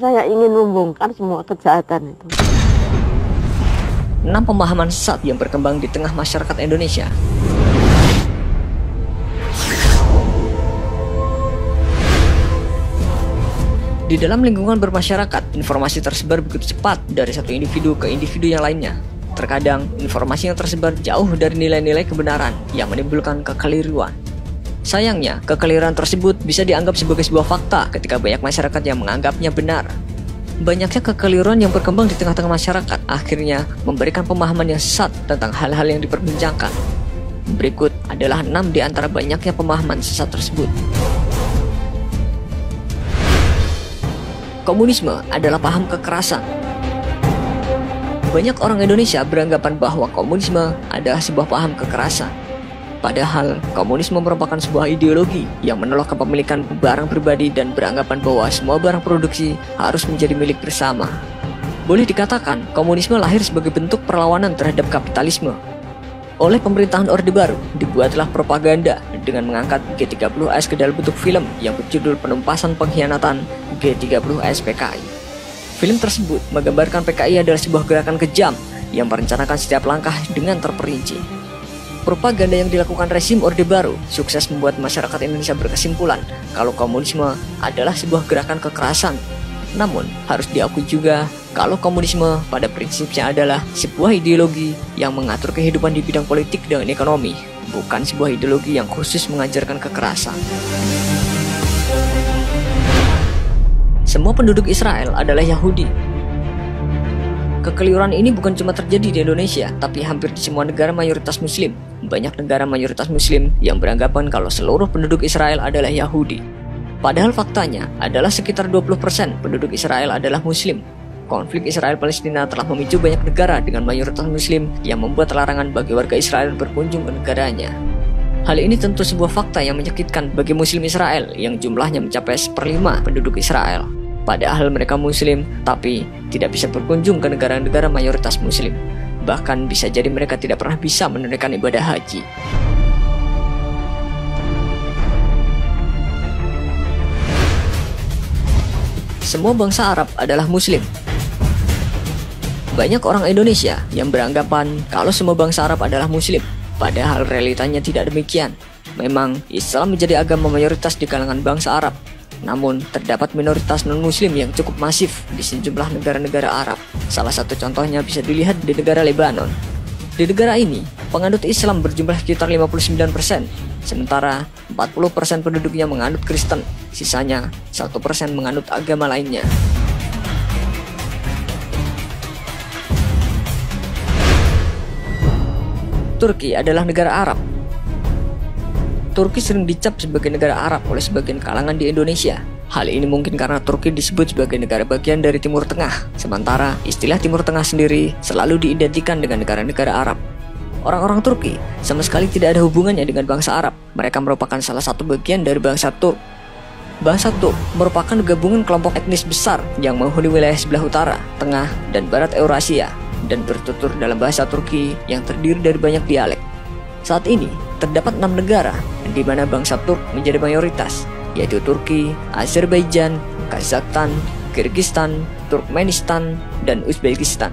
Saya ingin membongkar semua kejahatan itu. 6 pemahaman sesat yang berkembang di tengah masyarakat Indonesia. Di dalam lingkungan bermasyarakat, informasi tersebar begitu cepat dari satu individu ke individu yang lainnya. Terkadang, informasi yang tersebar jauh dari nilai-nilai kebenaran yang menimbulkan kekeliruan. Sayangnya, kekeliruan tersebut bisa dianggap sebagai sebuah fakta ketika banyak masyarakat yang menganggapnya benar. Banyaknya kekeliruan yang berkembang di tengah-tengah masyarakat akhirnya memberikan pemahaman yang sesat tentang hal-hal yang diperbincangkan. Berikut adalah 6 di antara banyaknya pemahaman sesat tersebut. Komunisme adalah paham kekerasan. Banyak orang Indonesia beranggapan bahwa komunisme adalah sebuah paham kekerasan. Padahal, komunisme merupakan sebuah ideologi yang menolak kepemilikan barang pribadi dan beranggapan bahwa semua barang produksi harus menjadi milik bersama. Boleh dikatakan, komunisme lahir sebagai bentuk perlawanan terhadap kapitalisme. Oleh pemerintahan Orde Baru, dibuatlah propaganda dengan mengangkat G30S ke dalam bentuk film yang berjudul Penumpasan Pengkhianatan G30S PKI. Film tersebut menggambarkan PKI adalah sebuah gerakan kejam yang merencanakan setiap langkah dengan terperinci. Propaganda yang dilakukan rezim Orde Baru sukses membuat masyarakat Indonesia berkesimpulan kalau komunisme adalah sebuah gerakan kekerasan. Namun, harus diakui juga kalau komunisme pada prinsipnya adalah sebuah ideologi yang mengatur kehidupan di bidang politik dan ekonomi, bukan sebuah ideologi yang khusus mengajarkan kekerasan. Semua penduduk Israel adalah Yahudi. Kekeliruan ini bukan cuma terjadi di Indonesia, tapi hampir di semua negara mayoritas Muslim. Banyak negara mayoritas Muslim yang beranggapan kalau seluruh penduduk Israel adalah Yahudi. Padahal faktanya adalah sekitar 20% penduduk Israel adalah Muslim. Konflik Israel-Palestina telah memicu banyak negara dengan mayoritas Muslim yang membuat larangan bagi warga Israel berkunjung ke negaranya. Hal ini tentu sebuah fakta yang menyakitkan bagi Muslim Israel yang jumlahnya mencapai 1/5 penduduk Israel. Padahal mereka Muslim, tapi tidak bisa berkunjung ke negara-negara mayoritas Muslim. Bahkan bisa jadi mereka tidak pernah bisa menunaikan ibadah haji. Semua bangsa Arab adalah Muslim. Banyak orang Indonesia yang beranggapan kalau semua bangsa Arab adalah Muslim. Padahal realitanya tidak demikian. Memang Islam menjadi agama mayoritas di kalangan bangsa Arab. Namun, terdapat minoritas non-muslim yang cukup masif di sejumlah negara-negara Arab. Salah satu contohnya bisa dilihat di negara Lebanon. Di negara ini, penganut Islam berjumlah sekitar 59%, sementara 40% penduduknya menganut Kristen, sisanya 1% menganut agama lainnya. Turki adalah negara Arab. Turki sering dicap sebagai negara Arab oleh sebagian kalangan di Indonesia. Hal ini mungkin karena Turki disebut sebagai negara bagian dari Timur Tengah, sementara istilah Timur Tengah sendiri selalu diidentikan dengan negara-negara Arab. Orang-orang Turki sama sekali tidak ada hubungannya dengan bangsa Arab. Mereka merupakan salah satu bagian dari bangsa Turk. Bangsa Turk merupakan gabungan kelompok etnis besar yang menghuni wilayah sebelah utara, tengah, dan barat Eurasia, dan bertutur dalam bahasa Turki yang terdiri dari banyak dialek. Saat ini, terdapat 6 negara di mana bangsa Turk menjadi mayoritas, yaitu Turki, Azerbaijan, Kazakhstan, Kyrgyzstan, Turkmenistan, dan Uzbekistan.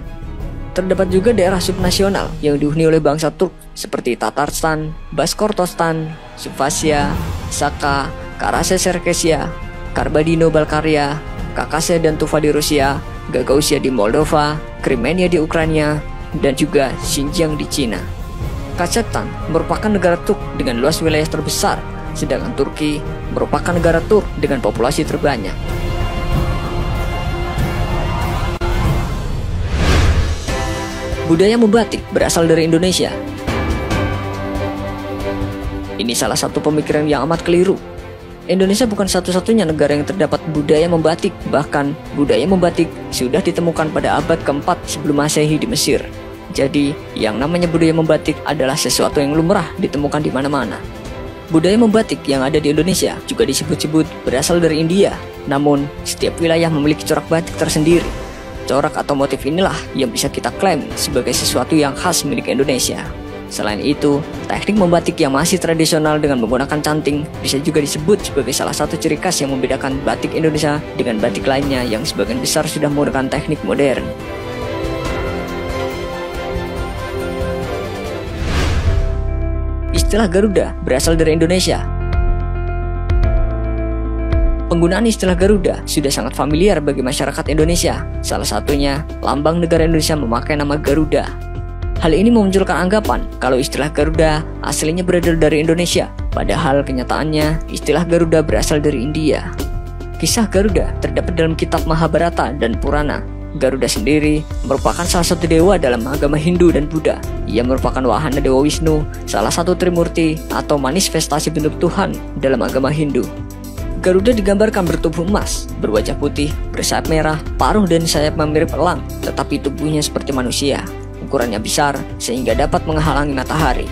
Terdapat juga daerah subnasional yang dihuni oleh bangsa Turk seperti Tatarstan, Bashkortostan, Suvasya, Saka, Karasaya-Cherkessia, Kabardino-Balkaria, Kakassia dan Tuva di Rusia, Gagauzia di Moldova, Crimea di Ukraina, dan juga Xinjiang di Cina. Kazakhstan merupakan negara Turk dengan luas wilayah terbesar, sedangkan Turki merupakan negara Turk dengan populasi terbanyak. Budaya membatik berasal dari Indonesia. Ini salah satu pemikiran yang amat keliru. Indonesia bukan satu-satunya negara yang terdapat budaya membatik, bahkan budaya membatik sudah ditemukan pada abad ke-4 sebelum Masehi di Mesir. Jadi, yang namanya budaya membatik adalah sesuatu yang lumrah ditemukan di mana-mana. Budaya membatik yang ada di Indonesia juga disebut-sebut berasal dari India. Namun, setiap wilayah memiliki corak batik tersendiri. Corak atau motif inilah yang bisa kita klaim sebagai sesuatu yang khas milik Indonesia. Selain itu, teknik membatik yang masih tradisional dengan menggunakan canting bisa juga disebut sebagai salah satu ciri khas yang membedakan batik Indonesia dengan batik lainnya yang sebagian besar sudah menggunakan teknik modern. Istilah Garuda berasal dari Indonesia. Penggunaan istilah Garuda sudah sangat familiar bagi masyarakat Indonesia. Salah satunya, lambang negara Indonesia memakai nama Garuda. Hal ini memunculkan anggapan kalau istilah Garuda aslinya berasal dari Indonesia, padahal kenyataannya istilah Garuda berasal dari India. Kisah Garuda terdapat dalam kitab Mahabharata dan Purana. Garuda sendiri merupakan salah satu dewa dalam agama Hindu dan Buddha. Ia merupakan wahana Dewa Wisnu, salah satu trimurti atau manifestasi bentuk Tuhan dalam agama Hindu. Garuda digambarkan bertubuh emas, berwajah putih, bersayap merah, paruh dan sayap mirip elang, tetapi tubuhnya seperti manusia. Ukurannya besar sehingga dapat menghalangi matahari.